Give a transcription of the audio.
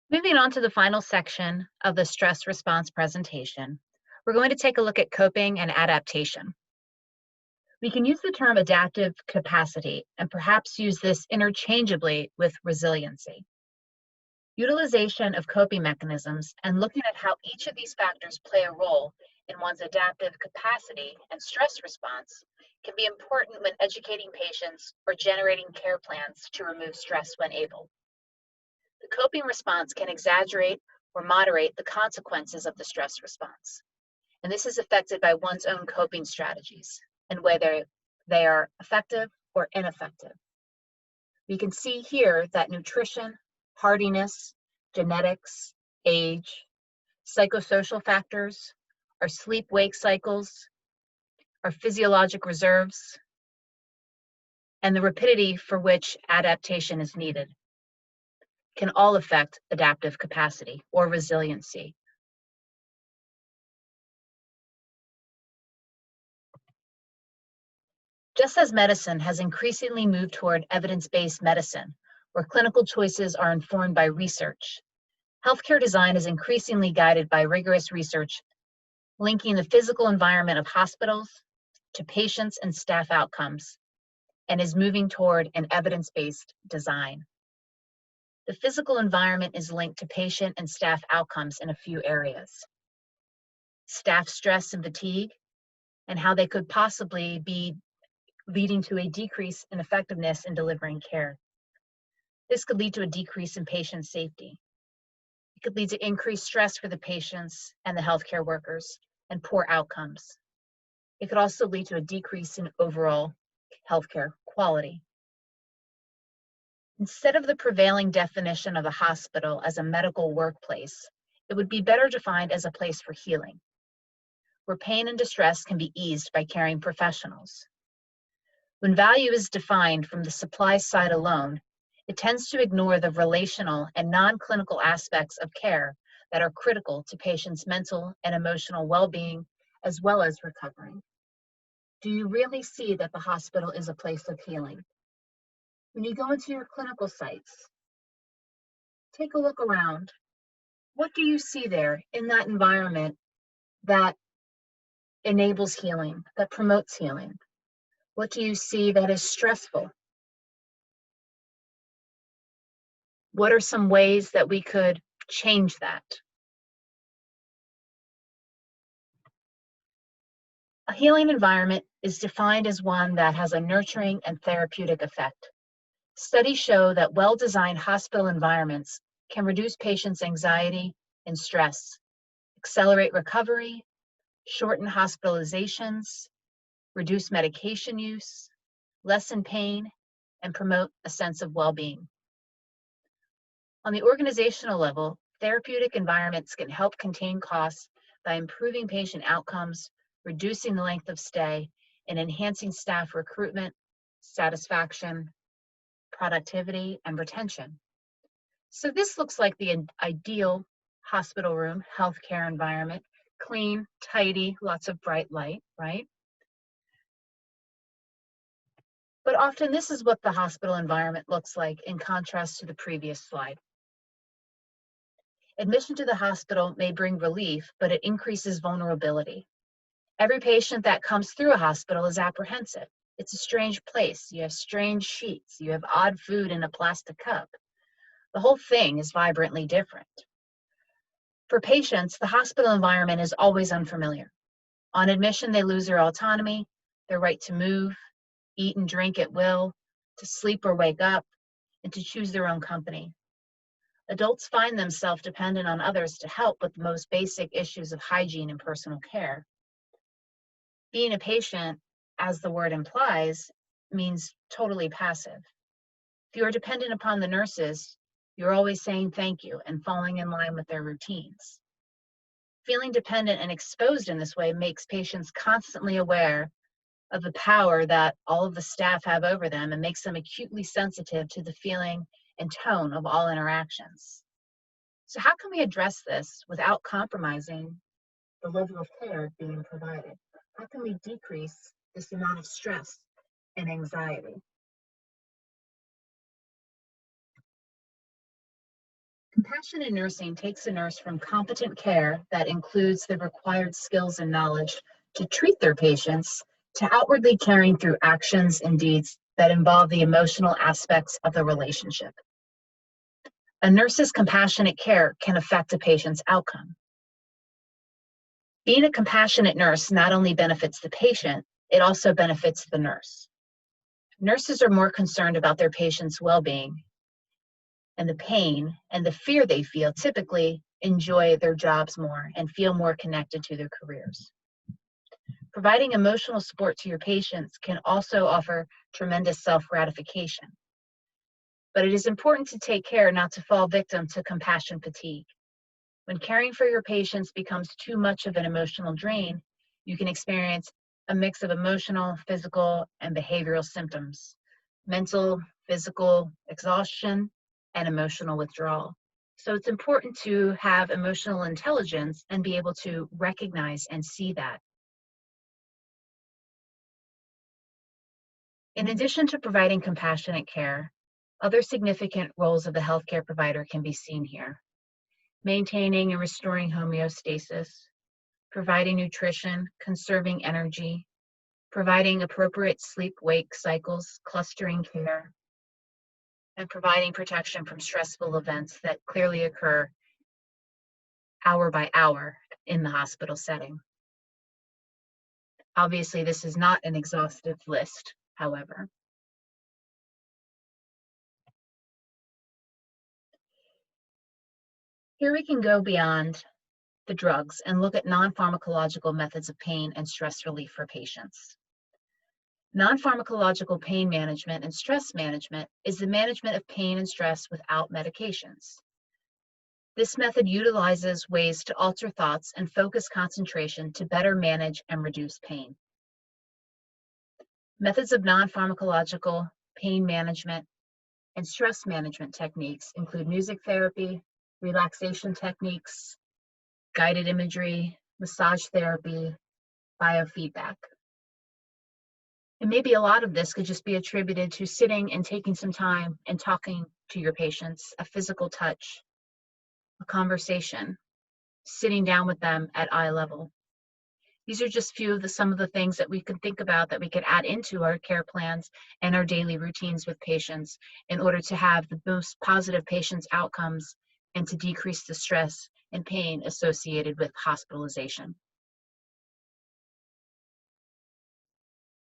Moving on to the final section of the stress response presentation, we're going to take a look at coping and adaptation. We can use the term adaptive capacity and perhaps use this interchangeably with resiliency. Utilization of coping mechanisms and looking at how each of these factors play a role in one's adaptive capacity and stress response can be important when educating patients or generating care plans to remove stress when able. The coping response can exaggerate or moderate the consequences of the stress response, and this is affected by one's own coping strategies and whether they are effective or ineffective. We can see here that nutrition, hardiness, genetics, age, psychosocial factors, our sleep-wake cycles, our physiologic reserves, and the rapidity for which adaptation is needed can all affect adaptive capacity or resiliency. Just as medicine has increasingly moved toward evidence-based medicine, where clinical choices are informed by research, healthcare design is increasingly guided by rigorous research linking the physical environment of hospitals to patients and staff outcomes, and is moving toward an evidence-based design. The physical environment is linked to patient and staff outcomes in a few areas. Staff stress and fatigue, and how they could possibly be leading to a decrease in effectiveness in delivering care. This could lead to a decrease in patient safety. It could lead to increased stress for the patients and the healthcare workers and poor outcomes. It could also lead to a decrease in overall healthcare quality. Instead of the prevailing definition of a hospital as a medical workplace, it would be better defined as a place for healing, where pain and distress can be eased by caring professionals. When value is defined from the supply side alone, it tends to ignore the relational and non-clinical aspects of care that are critical to patients' mental and emotional well-being, as well as recovery. Do you really see that the hospital is a place of healing? When you go into your clinical sites, take a look around. What do you see there in that environment that enables healing, that promotes healing? What do you see that is stressful? What are some ways that we could change that? A healing environment is defined as one that has a nurturing and therapeutic effect. Studies show that well-designed hospital environments can reduce patients' anxiety and stress, accelerate recovery, shorten hospitalizations, reduce medication use, lessen pain, and promote a sense of well-being. On the organizational level, therapeutic environments can help contain costs by improving patient outcomes, reducing the length of stay, and enhancing staff recruitment, satisfaction, productivity, and retention. So this looks like the ideal hospital room, healthcare environment, clean, tidy, lots of bright light, right? But often this is what the hospital environment looks like in contrast to the previous slide. Admission to the hospital may bring relief, but it increases vulnerability. Every patient that comes through a hospital is apprehensive. It's a strange place. You have strange sheets. You have odd food in a plastic cup. The whole thing is vibrantly different. For patients, the hospital environment is always unfamiliar. On admission, they lose their autonomy, their right to move, eat and drink at will, to sleep or wake up, and to choose their own company. Adults find themselves dependent on others to help with the most basic issues of hygiene and personal care. Being a patient, as the word implies, means totally passive. If you are dependent upon the nurses, you're always saying thank you and falling in line with their routines. Feeling dependent and exposed in this way makes patients constantly aware of the power that all of the staff have over them and makes them acutely sensitive to the feeling and tone of all interactions. So how can we address this without compromising the level of care being provided? How can we decrease this amount of stress and anxiety? Compassionate nursing takes a nurse from competent care that includes the required skills and knowledge to treat their patients to outwardly caring through actions and deeds that involve the emotional aspects of the relationship. A nurse's compassionate care can affect a patient's outcome. Being a compassionate nurse not only benefits the patient, it also benefits the nurse. Nurses are more concerned about their patients' well-being, and the pain and the fear they feel typically enjoy their jobs more and feel more connected to their careers. Providing emotional support to your patients can also offer tremendous self-gratification. But it is important to take care not to fall victim to compassion fatigue. When caring for your patients becomes too much of an emotional drain, you can experience a mix of emotional, physical, and behavioral symptoms: mental, physical exhaustion, and emotional withdrawal. So it's important to have emotional intelligence and be able to recognize and see that. In addition to providing compassionate care, other significant roles of the healthcare provider can be seen here: maintaining and restoring homeostasis, providing nutrition, conserving energy, providing appropriate sleep-wake cycles, clustering care, and providing protection from stressful events that clearly occur hour by hour in the hospital setting. Obviously, this is not an exhaustive list, however. Here we can go beyond the drugs and look at non-pharmacological methods of pain and stress relief for patients. Non-pharmacological pain management and stress management is the management of pain and stress without medications. This method utilizes ways to alter thoughts and focus concentration to better manage and reduce pain. Methods of non-pharmacological pain management and stress management techniques include music therapy, relaxation techniques, guided imagery, massage therapy, biofeedback. And maybe a lot of this could just be attributed to sitting and taking some time and talking to your patients, a physical touch, a conversation, sitting down with them at eye level. These are just some of the things that we could think about that we could add into our care plans and our daily routines with patients in order to have the most positive patients' outcomes and to decrease the stress and pain associated with hospitalization.